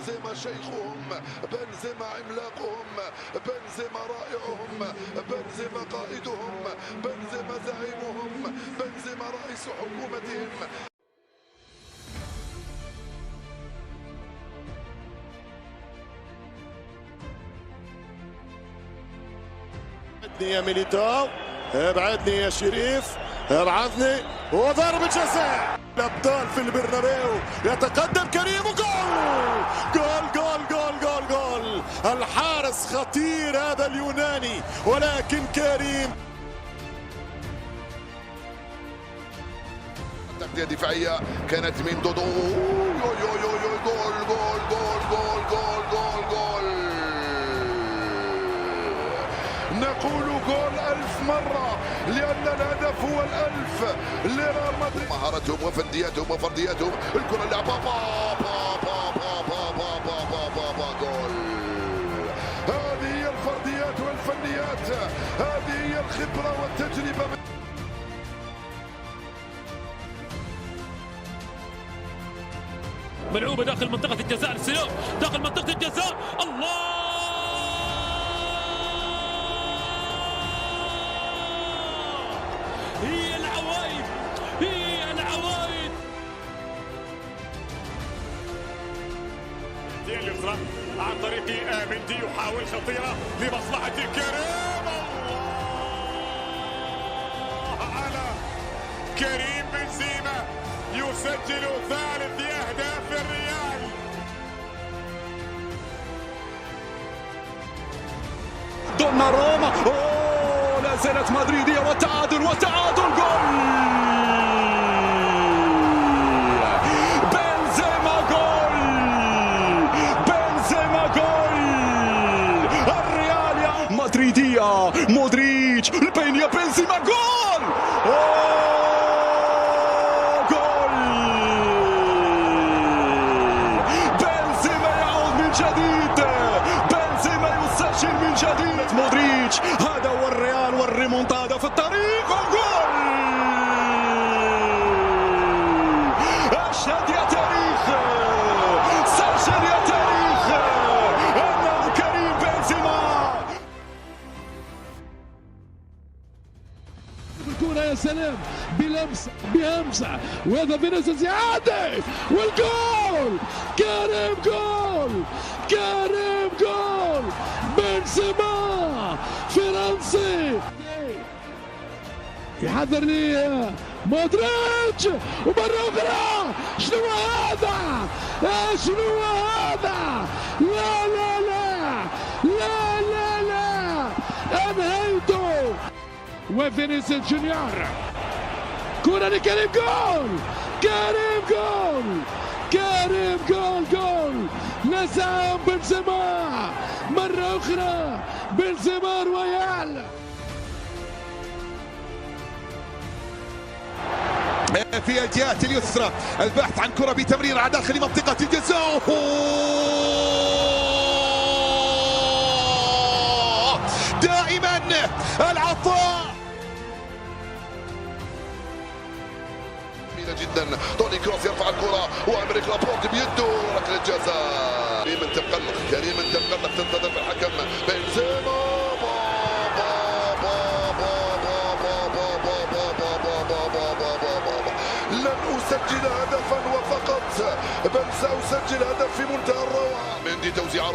بنزيما شيخهم، بنزيما عملاقهم، بنزيما رائعهم، بنزيما قائدهم، بنزيما زعيمهم، بنزيما رئيس حكومتهم. ابعدني يا ميليتاو، ابعدني يا شريف، ابعدني، وضربة جزاء. الابطال في البرنابيو، يتقدم كريم وجول جول جول جول جول جول. الحارس خطير هذا اليوناني، ولكن كريم. تغطية دفاعية كانت من دودو، جول جول جول جول جول جول جول. نقول جول 1000 مرة، لأن الهدف هو 1000 لريال مدريد. مهارتهم وفردياتهم وفردياتهم، الكرة اللي جول. هذه هي الفرديات والفنيات، هذه هي الخبرة والتجربة. ملعوبة داخل منطقة الجزاء، السلام داخل منطقة الجزاء، الله! هي العوايد، هي العوايد. اليسرى عن طريق مندي، يحاول خطيرة لمصلحة كريم. الله على كريم بنزيما، يسجل ثالث أهداف الريال. دوناروما، لا زالت مدريدية، وتعادل وتعادل. جول بنزيما، جول بنزيما، جول الريال يا مدريدية. مودريتش البينية، بنزيما، جول. جول بنزيما يعود من جديد، بنزيما يسجل من جديد. مودريتش، هذا هو الريال والريمونتادا في الطريق. جول! اشهد يا تاريخ، سجل يا تاريخ، انه كريم بنزيما. الكرة يا سلام، بلمسة بهمسة، وهذا فينيسيوس يعدي والجول. كريم جول، كريم جول. بنزيما فرنسي، يحضر لي مودريتش، ومرة أخرى. شنو هذا؟ شنو هذا؟ لا لا لا لا لا لا، انهيته. وفينيسيوس جونيور، كرة لكريم، جول. كريم جول، كريم جول جول. نسام بنزيما مرة أخرى، بنزيما رويال. في الجهة اليسرى البحث عن كرة بتمرير على داخل منطقة الجزاء. دائما العطاء جدا. توني كروس يرفع الكرة، وامريك لابورت بيده، ركلة جزاء. كريم تقلق، كريم تقلق، تنتظر الحكم. بنزيما لن أسجل هدفا وفقط، بل سأسجل هدف في منتهى الروعة. مندي توزيع